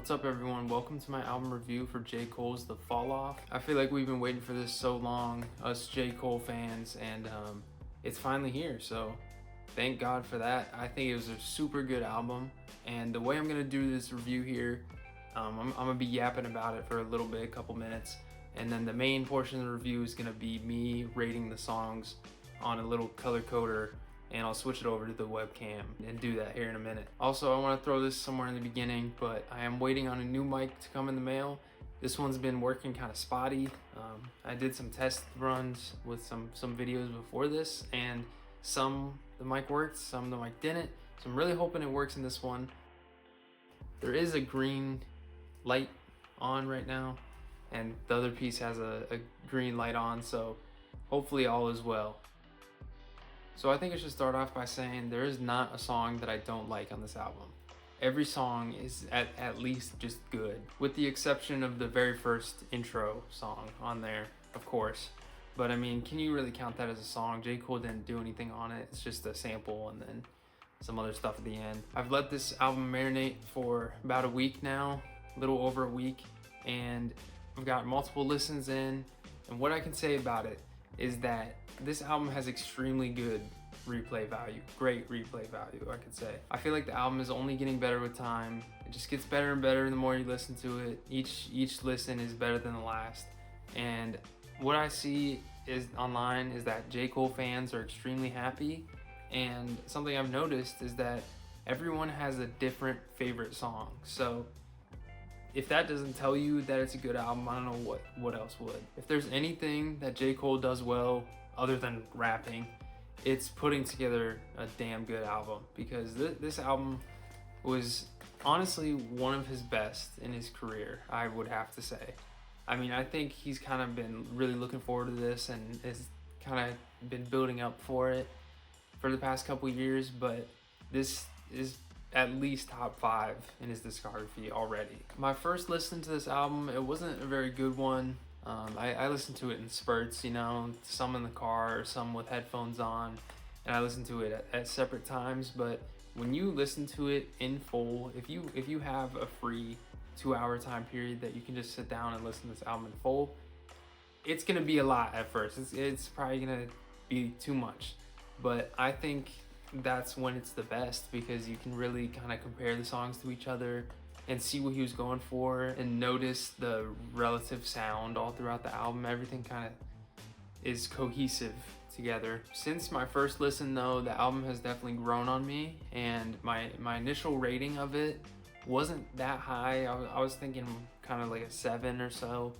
What's up everyone, welcome to my album review for J. Cole's The Fall Off. I feel like we've been waiting for this so long, us J. Cole fans, and it's finally here, so thank God for that. I think it was a super good album, and the way I'm gonna do this review here, I'm gonna be yapping about it for a little bit, a couple minutes, and then the main portion of the review is gonna be me rating the songs on a little color coder, and I'll switch it over to the webcam and do that here in a minute. Also, I want to throw this somewhere in the beginning, but I am waiting on a new mic to come in the mail. This one's been working kind of spotty. I did some test runs with some videos before this, and some the mic worked, some the mic didn't. So I'm really hoping it works in this one. There is a green light on right now, and the other piece has a green light on, so hopefully all is well. So I think I should start off by saying there is not a song that I don't like on this album. Every song is at least just good, with the exception of the very first intro song on there, of course. But I mean, can you really count that as a song? J. Cole didn't do anything on it. It's just a sample and then some other stuff at the end. I've let this album marinate for about a week now, a little over a week, and I've got multiple listens in, and what I can say about it is that this album has extremely good replay value, great replay value, I could say. I feel like the album is only getting better with time. It just gets better and better the more you listen to it. Each listen is better than the last. And what I see is online is that J. Cole fans are extremely happy, and something I've noticed is that everyone has a different favorite song. So if that doesn't tell you that it's a good album, I don't know what else would. If there's anything that J. Cole does well, other than rapping, it's putting together a damn good album, because this album was honestly one of his best in his career, I would have to say. I mean, I think he's kind of been really looking forward to this and has kind of been building up for it for the past couple years, but this is at least top 5 in his discography already. My first listen to this album, it wasn't a very good one. I listened to it in spurts, you know, some in the car, some with headphones on, and I listened to it at separate times. But when you listen to it in full, if you have a free 2-hour time period that you can just sit down and listen to this album in full, it's gonna be a lot at first. It's probably gonna be too much, but I think that's when it's the best, because you can really kind of compare the songs to each other and see what he was going for and notice the relative sound all throughout the album. Everything kind of is cohesive together. Since my first listen though, the album has definitely grown on me, and my initial rating of it wasn't that high. I was thinking kind of like a 7 or so,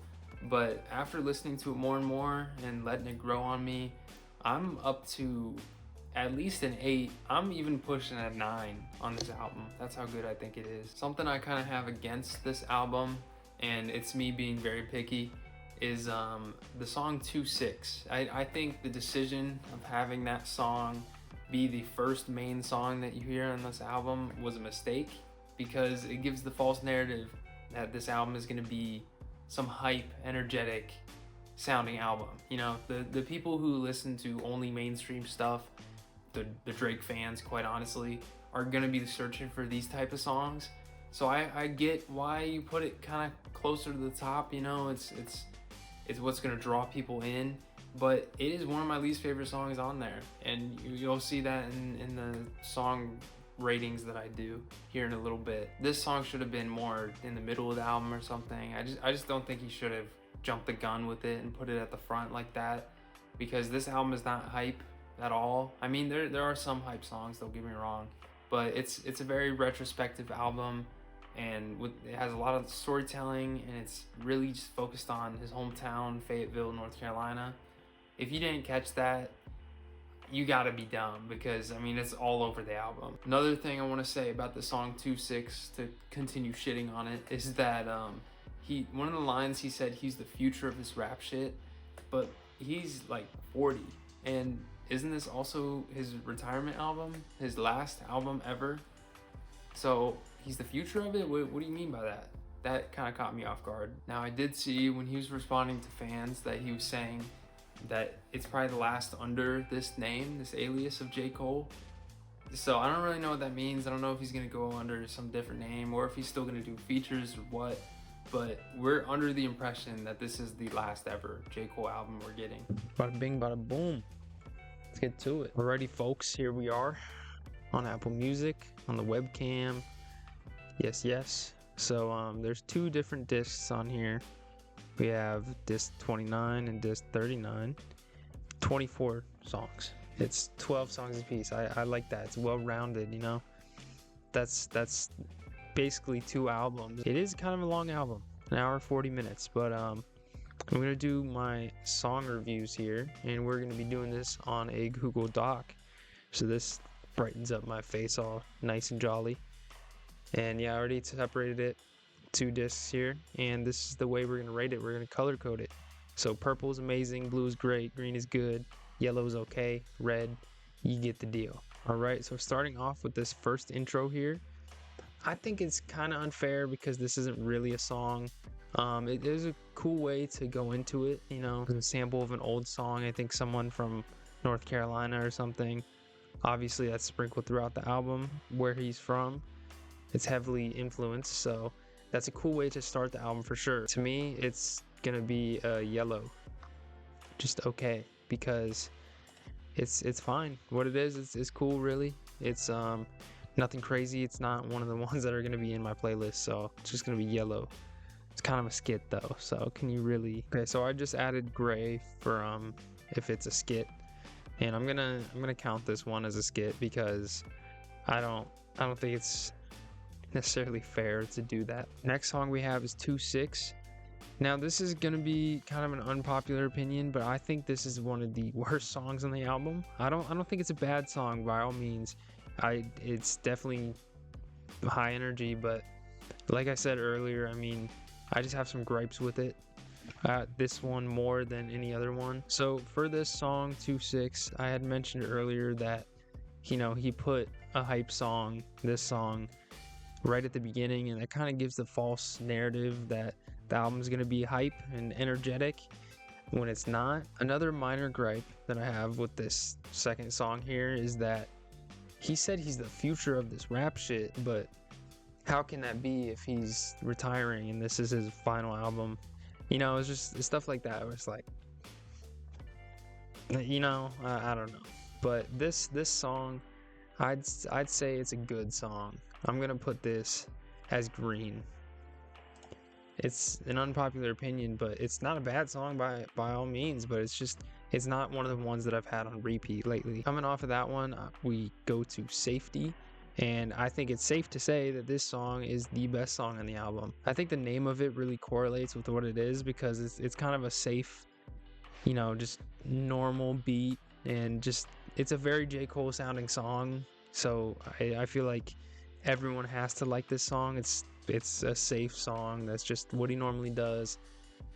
but after listening to it more and more and letting it grow on me, I'm up to at least an 8. I'm even pushing a 9 on this album. That's how good I think it is. Something I kind of have against this album, and it's me being very picky, is the song 2-6. I think the decision of having that song be the first main song that you hear on this album was a mistake, because it gives the false narrative that this album is going to be some hype, energetic sounding album. You know, the people who listen to only mainstream stuff, the Drake fans, quite honestly, are gonna be searching for these type of songs. So I get why you put it kind of closer to the top, you know, it's what's gonna draw people in, but it is one of my least favorite songs on there, and you'll see that in the song ratings that I do here in a little bit. This song should have been more in the middle of the album or something. I just don't think he should have jumped the gun with it and put it at the front like that, because this album is not hype at all. I mean, there are some hype songs, don't get me wrong, but it's a very retrospective album, and it has a lot of storytelling, and it's really just focused on his hometown, Fayetteville, North Carolina. If you didn't catch that, you gotta be dumb, because I mean, it's all over the album. Another thing I want to say about the song 2-6, to continue shitting on it, is that one of the lines he said he's the future of this rap shit, but he's like 40, and isn't this also his retirement album, his last album ever? So he's the future of it? What do you mean by that? That kind of caught me off guard. Now, I did see when he was responding to fans that he was saying that it's probably the last under this name, this alias of J. Cole. So I don't really know what that means. I don't know if he's gonna go under some different name or if he's still gonna do features or what. But we're under the impression that this is the last ever J. Cole album we're getting. Bada bing, bada boom. Let's get to it. Alrighty, folks, here we are on Apple Music, on the webcam. Yes, yes. So there's 2 different discs on here. We have disc 29 and disc 39. 24 songs. It's 12 songs a piece. I like that. It's well rounded, you know. That's basically 2 albums. It is kind of a long album, an hour 40 minutes. But I'm gonna do my song reviews here, and we're gonna be doing this on a Google Doc. So this brightens up my face all nice and jolly. And yeah, I already separated it 2 discs here, and this is the way we're gonna rate it. We're gonna color code it. So purple is amazing, blue is great, green is good, yellow is okay, red, you get the deal. All right, so starting off with this first intro here, I think it's kind of unfair because this isn't really a song. It is a cool way to go into it, you know, a sample of an old song. I think someone from North Carolina or something. Obviously, that's sprinkled throughout the album where he's from. It's heavily influenced, so that's a cool way to start the album for sure. To me, it's gonna be yellow, just okay, because it's fine. What it is, it's cool, really. It's nothing crazy. It's not one of the ones that are gonna be in my playlist, so it's just gonna be yellow. It's kind of a skit though, so can you really? Okay, so I just added gray for if it's a skit, and I'm gonna count this one as a skit because I don't think it's necessarily fair to do that. Next song we have is 2-6. Now this is gonna be kind of an unpopular opinion, but I think this is one of the worst songs on the album. I don't think it's a bad song by all means. It's definitely high energy, but like I said earlier, I mean, I just have some gripes with it. This one more than any other one. So for this song 2-6, I had mentioned earlier that, you know, he put a hype song, this song, right at the beginning, and that kind of gives the false narrative that the album's gonna be hype and energetic when it's not. Another minor gripe that I have with this second song here is that he said he's the future of this rap shit, but how can that be if he's retiring and this is his final album? You know, it's just stuff like that. It's like, you know, I don't know. But this song, I'd say it's a good song. I'm gonna put this as green. It's an unpopular opinion, but it's not a bad song by all means, but it's not one of the ones that I've had on repeat lately. Coming off of that one, we go to Safety, and I think it's safe to say that this song is the best song on the album. I think the name of it really correlates with what it is because it's kind of a safe, you know, just normal beat, and just it's a very J. Cole sounding song. So I feel like everyone has to like this song. It's a safe song. That's just what he normally does.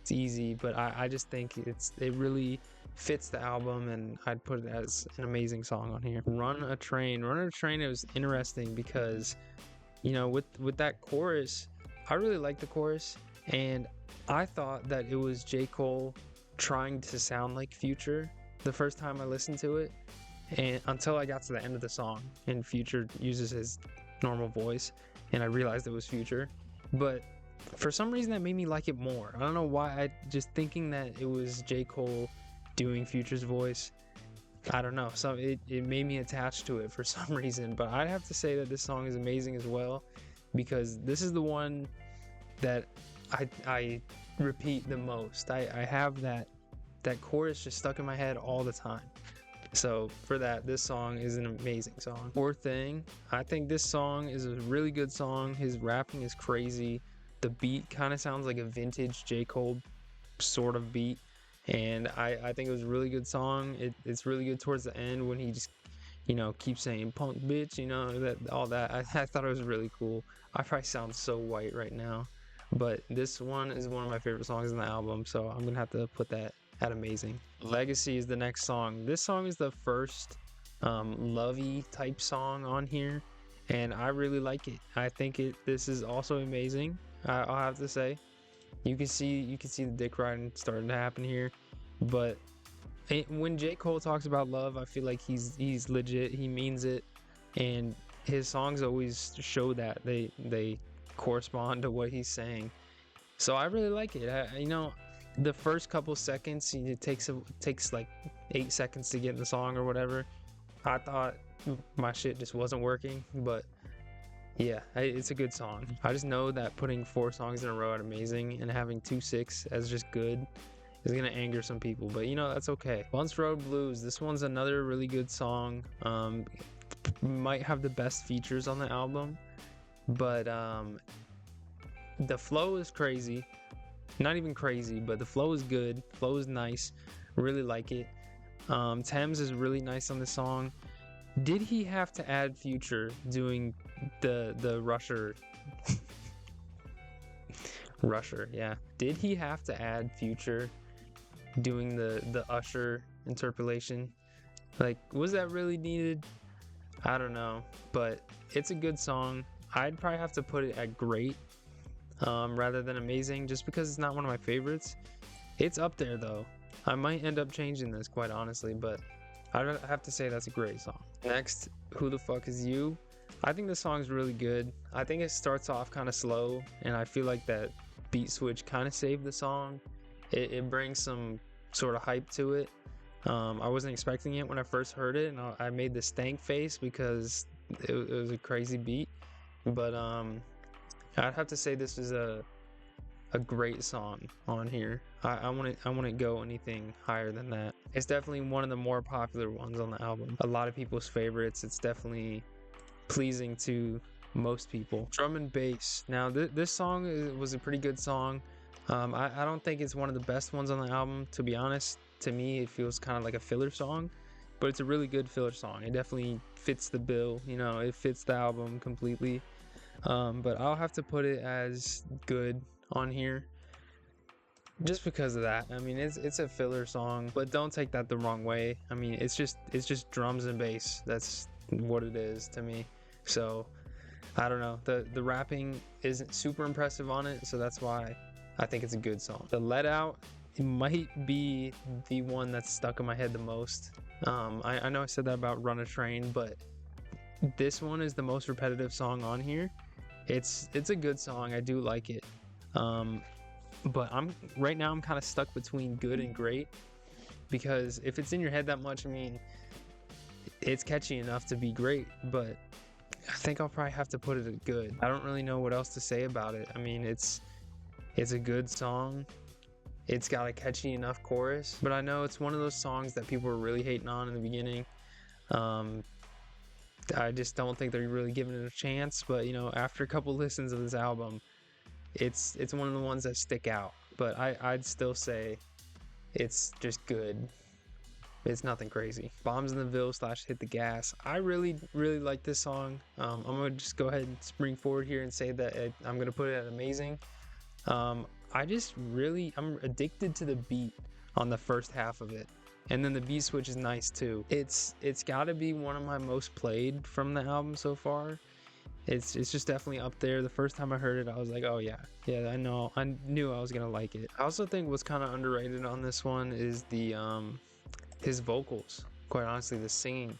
It's easy, but I just think it really fits the album, and I'd put it as an amazing song on here. Run a Train. Run a Train, it was interesting because, you know, with that chorus, I really liked the chorus, and I thought that it was J. Cole trying to sound like Future the first time I listened to it, and until I got to the end of the song and Future uses his normal voice, and I realized it was Future. But for some reason that made me like it more. I don't know why. I just thinking that it was J. Cole doing Future's voice, I don't know, so it made me attached to it for some reason. But I'd have to say that this song is amazing as well, because this is the one that I repeat the most. I have that chorus just stuck in my head all the time. So for that, this song is an amazing song. Poor Thing, I think this song is a really good song. His rapping is crazy. The beat kind of sounds like a vintage J. Cole sort of beat, and I think it was a really good song. It's really good towards the end when he just, you know, keeps saying punk bitch, you know, that all that. I thought it was really cool. I probably sound so white right now, but this one is one of my favorite songs in the album, so I'm gonna have to put that at amazing. Legacy is the next song. This song is the first lovey type song on here, and I really like it. I think this is also amazing. I'll have to say, you can see the dick riding starting to happen here, but when J. Cole talks about love, I feel like he's legit. He means it. and his songs always show that they correspond to what he's saying. So I really like it. You know, the first couple seconds, it takes like 8 seconds to get in the song or whatever. I thought my shit just wasn't working, but yeah, it's a good song. I just know that putting 4 songs in a row at amazing and having 2-6 as just good is gonna anger some people, but you know, that's okay. Bunce Road Blues, this one's another really good song. Might have the best features on the album, but the flow is crazy. Not even crazy, but the flow is good. Flow is nice. Really like it. Thames is really nice on the song. Did he have to add Future doing the Rusher? Rusher, yeah. Did he have to add Future doing the Usher interpolation? Like, was that really needed? I don't know, but it's a good song. I'd probably have to put it at great rather than amazing, just because it's not one of my favorites. It's up there though. I might end up changing this, quite honestly, but I have to say that's a great song. Next, Who the Fuck Is You? I think this song's really good. I think it starts off kind of slow, and I feel like that beat switch kind of saved the song. It brings some sort of hype to it. I wasn't expecting it when I first heard it, and I made the stank face because it was a crazy beat. But I'd have to say this is a great song on here. I wouldn't go anything higher than that. It's definitely one of the more popular ones on the album. A lot of people's favorites. It's definitely pleasing to most people. Drum and bass. Now this song was a pretty good song. I don't think it's one of the best ones on the album, to be honest. To me, it feels kind of like a filler song, but it's a really good filler song. It definitely fits the bill, you know, it fits the album completely. But I'll have to put it as good on here just because of that. I mean, it's a filler song, but don't take that the wrong way. I mean, it's just drums and bass. That's what it is to me. So I don't know. The rapping isn't super impressive on it, so that's why I think it's a good song. The Let Out, it might be the one that's stuck in my head the most. I know I said that about Run a Train, but this one is the most repetitive song on here. It's a good song. I do like it. But right now I'm kind of stuck between good and great, because if it's in your head that much, I mean, it's catchy enough to be great, but I think I'll probably have to put it at good. I don't really know what else to say about it. I mean, it's a good song. It's got a catchy enough chorus, but I know it's one of those songs that people were really hating on in the beginning. I just don't think they're really giving it a chance, but you know, after a couple listens of this album, it's one of the ones that stick out. But I'd still say it's just good. It's nothing crazy. Bombs in the Ville / Hit the Gas. I really like this song. I'm gonna just go ahead and spring forward here and say that I'm gonna put it at amazing. I'm addicted to the beat on the first half of it, and then the beat switch is nice too. It's got to be one of my most played from the album so far. It's just definitely up there. The first time I heard it, I was like, oh yeah, I knew I was gonna like it. I also think what's kind of underrated on this one is the his vocals. Quite honestly, the singing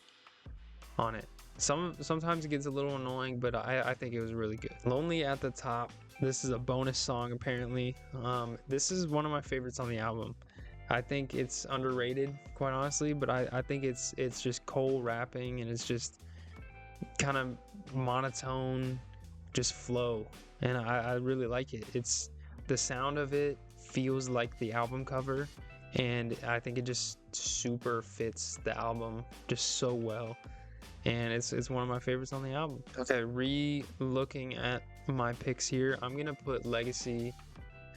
on it. Sometimes it gets a little annoying, but I think it was really good. Lonely at the Top. This is a bonus song apparently. This is one of my favorites on the album. I think it's underrated, quite honestly, but I think it's just Cole rapping, and it's just kind of monotone, just flow, and I really like it. It's the sound of it feels like the album cover, and I think it just super fits the album just so well, and it's one of my favorites on the album. Okay, re-looking at my picks here, I'm gonna put Legacy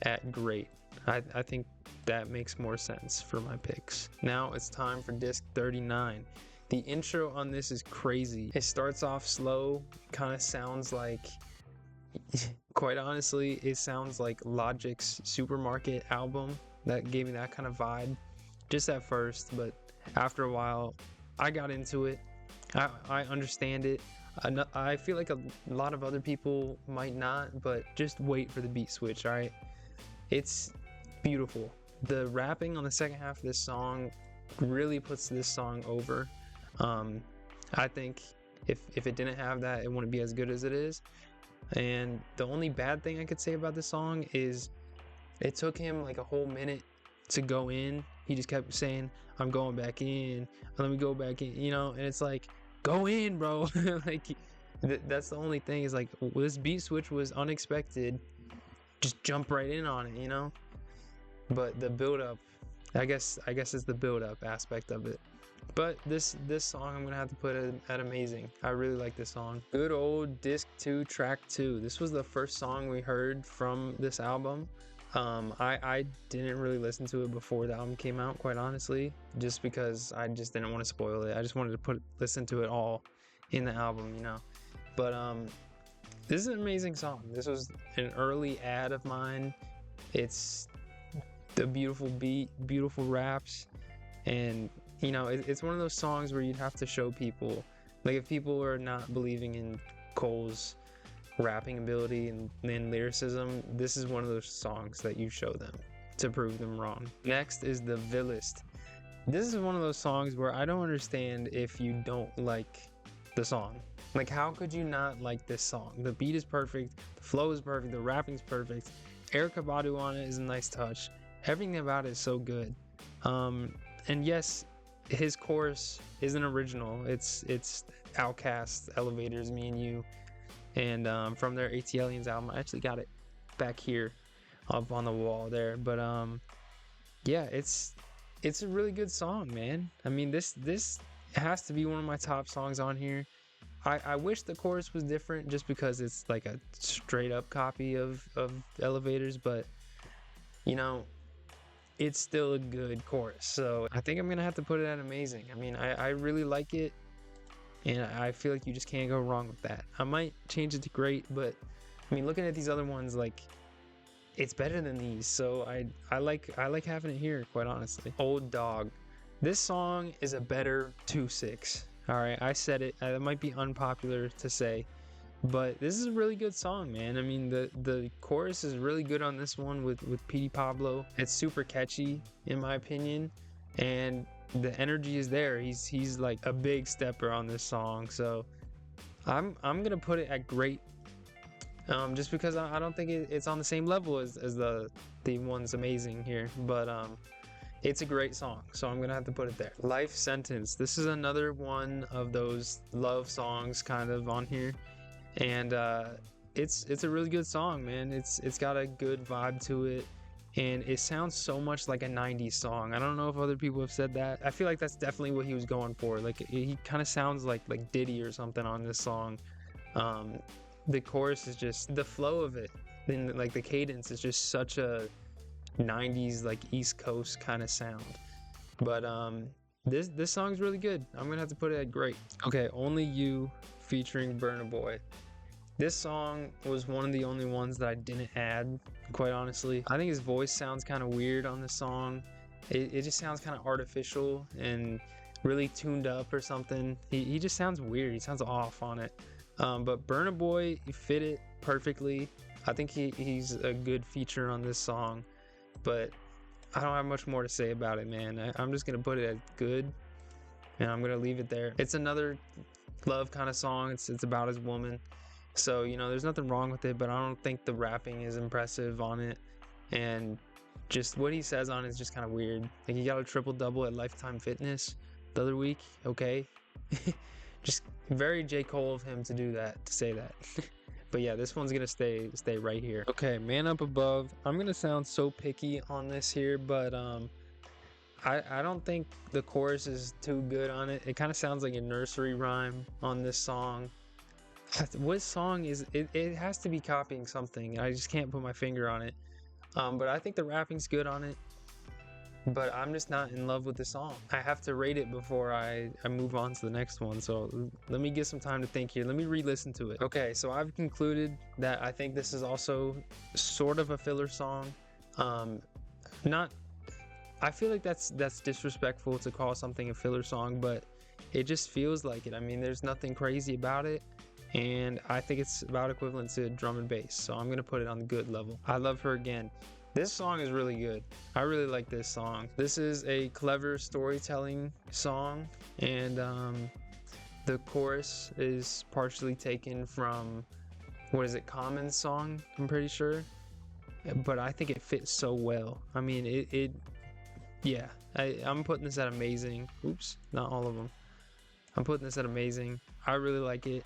at great. I think that makes more sense for my picks. Now it's time for disc 39. The intro on this is crazy. It starts off slow, kind of sounds like, quite honestly, it sounds like Logic's Supermarket album. That gave me that kind of vibe, just at first, but after a while, I got into it. I understand it. I feel like a lot of other people might not, but just wait for the beat switch, alright? It's beautiful. The rapping on the second half of this song really puts this song over. I think If it didn't have that, it wouldn't be as good as it is. And the only bad thing I could say about this song is it took him like a whole minute to go in. He just kept saying, I'm going back in, let me go back in, you know, and it's like, go in, bro. Like, that's the only thing is like, this beat switch was unexpected. Just jump right in on it, you know? But the build up, I guess it's the build up aspect of it. But this song I'm gonna have to put at amazing. I really like this song. Good old disc 2 track 2. This was the first song we heard from this album. I didn't really listen to it before the album came out, quite honestly, just because I just didn't want to spoil it. I just wanted to listen to it all in the album, you know. But this is an amazing song. This was an early ad of mine. It's the beautiful beat, beautiful raps, and you know, it's one of those songs where you'd have to show people, like if people are not believing in Cole's rapping ability and lyricism, this is one of those songs that you show them to prove them wrong. Next is the Villist. This is one of those songs where I don't understand if you don't like the song. Like, how could you not like this song? The beat is perfect, the flow is perfect, the rapping's perfect. Erykah Badu on it is a nice touch. Everything about it is so good. And yes, his chorus isn't original. It's Outkast, Elevators, Me and You, and from their ATLiens album. I actually got it back here up on the wall there. But yeah, it's a really good song, man. I mean, this has to be one of my top songs on here. I wish the chorus was different just because it's like a straight up copy of Elevators, but you know, it's still a good chorus. So I think I'm gonna have to put it at amazing. I mean, I really like it, and I feel like you just can't go wrong with that. I might change it to great, but I mean, looking at these other ones, like, it's better than these. So I like having it here, quite honestly. Old Dog. This song is a better 2-6. All right, I said it. It might be unpopular to say, but this is a really good song, man. I mean, the chorus is really good on this one with Petey Pablo. It's super catchy, in my opinion, and the energy is there. He's like a big stepper on this song, so I'm gonna put it at great, just because I don't think it's on the same level as the one's amazing here, but it's a great song, so I'm gonna have to put it there. Life Sentence. This is another one of those love songs kind of on here, and it's a really good song, man. It's got a good vibe to it, and it sounds so much like a 90s song. I don't know if other people have said that. I feel like that's definitely what he was going for. Like, he kind of sounds like Diddy or something on this song. The chorus is just, the flow of it, and like the cadence is just such a 90s like East Coast kind of sound. But this song's really good. I'm gonna have to put it at great. Okay, Only You featuring Burna Boy. This song was one of the only ones that I didn't add, quite honestly. I think his voice sounds kind of weird on this song. It just sounds kind of artificial and really tuned up or something. He just sounds weird. He sounds off on it. But Burna Boy fit it perfectly. I think he's a good feature on this song. But I don't have much more to say about it, man. I'm just gonna put it at good, and I'm gonna leave it there. It's another love kind of song. It's about his woman, so you know, there's nothing wrong with it. But I don't think the rapping is impressive on it, and just what he says on it is just kind of weird. Like, he got a triple double at Lifetime Fitness the other week. Okay, just very J. Cole of him to do that, to say that. But yeah, this one's gonna stay right here. Okay, Man Up Above. I'm gonna sound so picky on this here, but I don't think the chorus is too good on it. It kind of sounds like a nursery rhyme on this song. What song is it? It has to be copying something. I just can't put my finger on it. But I think the rapping's good on it. But I'm just not in love with the song. I have to rate it before I move on to the next one. So let me get some time to think here. Let me re-listen to it. Okay, so I've concluded that I think this is also sort of a filler song. I feel like that's disrespectful to call something a filler song, but it just feels like it. I mean, there's nothing crazy about it, and I think it's about equivalent to drum and bass. So I'm gonna put it on the good level. I Love Her Again. This song is really good. I really like this song. This is a clever storytelling song, and The chorus is partially taken from, what is it, Common's song, I'm pretty sure. But I think it fits so well. I mean, yeah. I'm putting this at amazing. Oops, not all of them. I'm putting this at amazing. I really like it.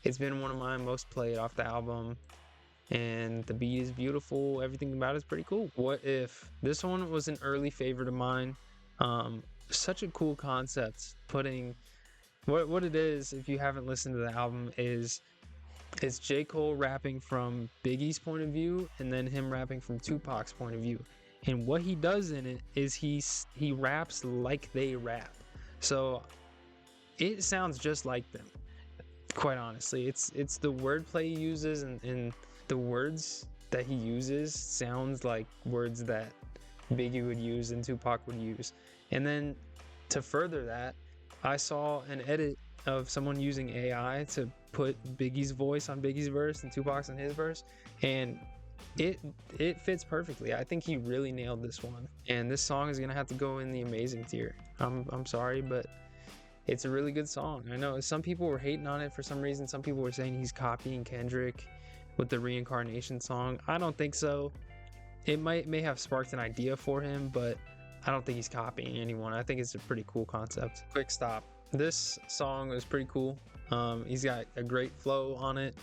It's been one of my most played off the album. And the beat is beautiful. Everything about it is pretty cool. What If? This one was an early favorite of mine. Such a cool concept, putting what it is, if you haven't listened to the album, is it's J. Cole rapping from Biggie's point of view and then him rapping from Tupac's point of view. And what he does in it is he raps like they rap. So it sounds just like them, quite honestly. It's the wordplay he uses, and the words that he uses sounds like words that Biggie would use and Tupac would use. And then to further that, I saw an edit of someone using AI to put Biggie's voice on Biggie's verse and Tupac's on his verse, and it fits perfectly. I think he really nailed this one, and this song is gonna have to go in the amazing tier. I'm sorry, but it's a really good song. I know some people were hating on it for some reason. Some people were saying he's copying Kendrick with the Reincarnation song. I don't think so. It may have sparked an idea for him, but I don't think he's copying anyone. I think it's a pretty cool concept. Quick stop. This song is pretty cool. He's got a great flow on it,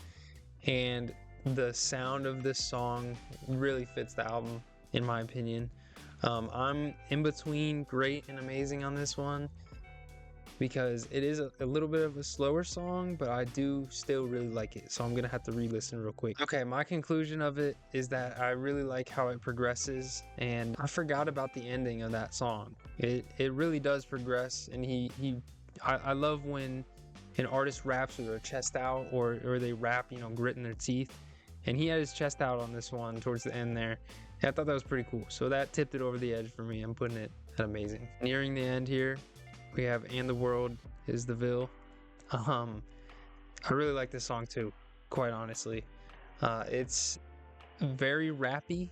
and the sound of this song really fits the album, in my opinion. I'm in between great and amazing on this one, because it is a little bit of a slower song, but I do still really like it, so I'm gonna have to re-listen real quick. Okay, my conclusion of it is that I really like how it progresses, and I forgot about the ending of that song. It really does progress, and I love when an artist raps with their chest out, or they rap, gritting their teeth, and he had his chest out on this one towards the end there. And I thought that was pretty cool, so that tipped it over the edge for me. I'm putting it at amazing. Nearing the end here, we have And the World Is the Ville. I really like this song too, quite honestly. It's very rappy.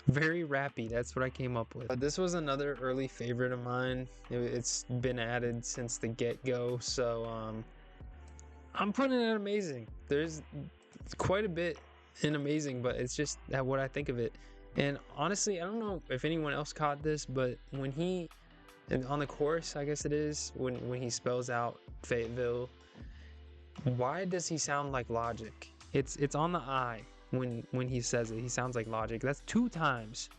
Very rappy, that's what I came up with. This was another early favorite of mine. It's been added since the get-go, so I'm putting it at amazing. There's quite a bit in amazing, but it's just what I think of it. And honestly, I don't know if anyone else caught this, but when and on the chorus, I guess it is, when he spells out Fayetteville, why does he sound like Logic? It's on the I when he says it. He sounds like Logic. That's 2 times.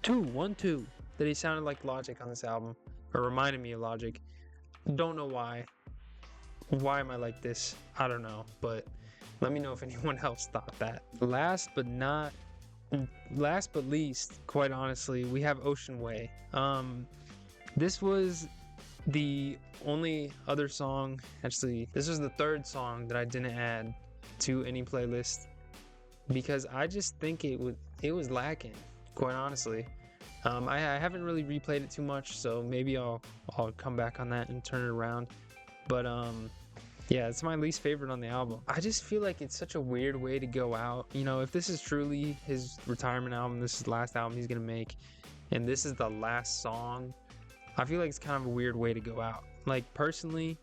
2 that he sounded like Logic on this album, or reminded me of Logic. Don't know why. Why am I like this? I don't know, but let me know if anyone else thought that. Last but least, quite honestly, we have Ocean Way. This was the only other song, actually, this was the 3rd song that I didn't add to any playlist, because I just think it was lacking, quite honestly. I haven't really replayed it too much, so maybe I'll come back on that and turn it around. But yeah, it's my least favorite on the album. I just feel like it's such a weird way to go out. If this is truly his retirement album, this is the last album he's gonna make, and this is the last song, I feel like it's kind of a weird way to go out. Like, personally,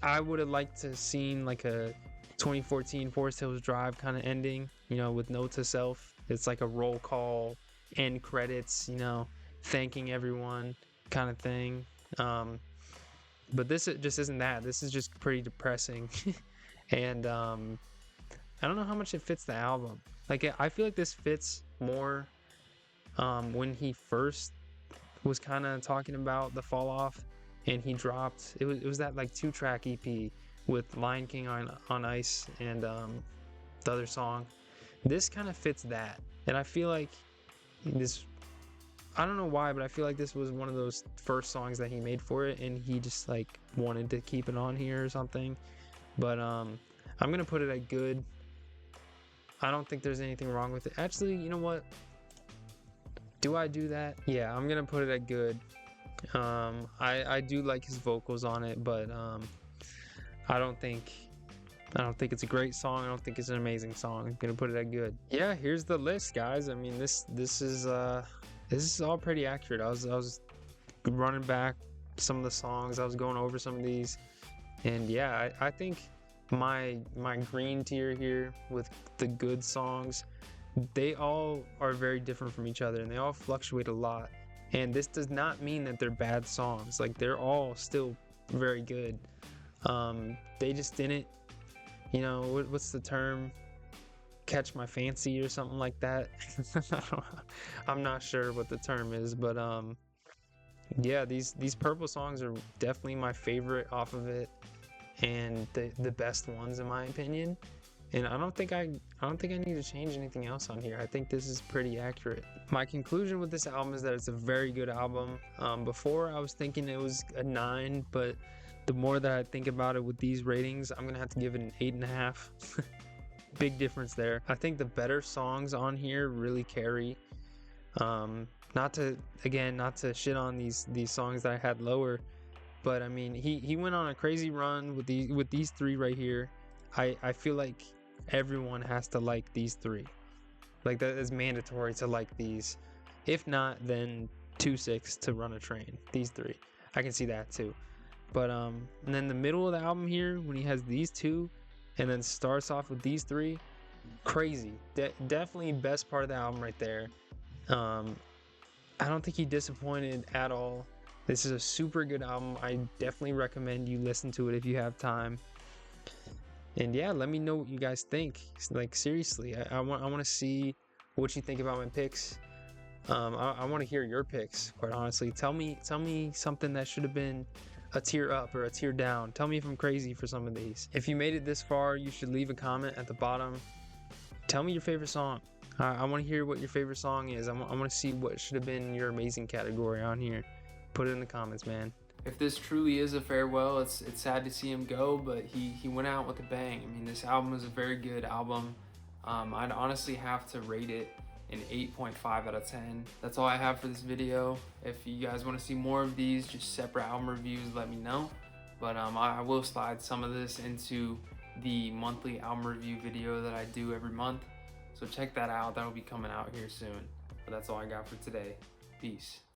I would have liked to have seen like a 2014 Forest Hills Drive kind of ending, with Note to Self. It's like a roll call, end credits, thanking everyone kind of thing. But this just isn't that. This is just pretty depressing. And I don't know how much it fits the album. Like, I feel like this fits more when he first was kind of talking about the fall off, and he dropped it was that like 2-track EP with Lion King on Ice and the other song. This kind of fits that, and I feel like this, I don't know why, but I feel like this was one of those first songs that he made for it, and he just like wanted to keep it on here or something. But I'm gonna put it at good. I don't think there's anything wrong with it. Actually, you know what? Do I do that? Yeah, I'm gonna put it at good. I do like his vocals on it, but I don't think it's a great song. I don't think it's an amazing song. I'm gonna put it at good. Yeah, here's the list, guys. I mean, this is all pretty accurate. I was running back some of the songs. I was going over some of these, and yeah, I think my green tier here with the good songs, they all are very different from each other, and they all fluctuate a lot. And this does not mean that they're bad songs. Like, they're all still very good. They just didn't, what's the term? Catch my fancy or something like that. I'm not sure what the term is, but yeah, these purple songs are definitely my favorite off of it, and the best ones in my opinion. And I don't think I need to change anything else on here. I think this is pretty accurate. My conclusion with this album is that it's a very good album. Before I was thinking it was a 9, but the more that I think about it with these ratings, I'm gonna have to give it an 8.5. Big difference there. I think the better songs on here really carry. Not to shit on these songs that I had lower, but I mean he went on a crazy run with these 3 right here. I feel like everyone has to like these 3. Like, that is mandatory to like these. If not, then 2-6 to Run a Train. These 3. I can see that too. But and then the middle of the album here, when he has these 2 and then starts off with these 3, crazy. Definitely best part of the album right there. I don't think he disappointed at all. This is a super good album. I definitely recommend you listen to it if you have time. And yeah, let me know what you guys think. Like, seriously, I want to see what you think about my picks. I want to hear your picks, quite honestly. Tell me something that should have been a tier up or a tier down. Tell me if I'm crazy for some of these. If you made it this far, you should leave a comment at the bottom. Tell me your favorite song. I want to hear what your favorite song is. I want to see what should have been your amazing category on here. Put it in the comments, man. If this truly is a farewell, it's sad to see him go, but he went out with a bang. I mean, this album is a very good album. I'd honestly have to rate it an 8.5 out of 10. That's all I have for this video. If you guys want to see more of these, just separate album reviews, let me know. But I will slide some of this into the monthly album review video that I do every month. So check that out. That'll be coming out here soon. But that's all I got for today. Peace.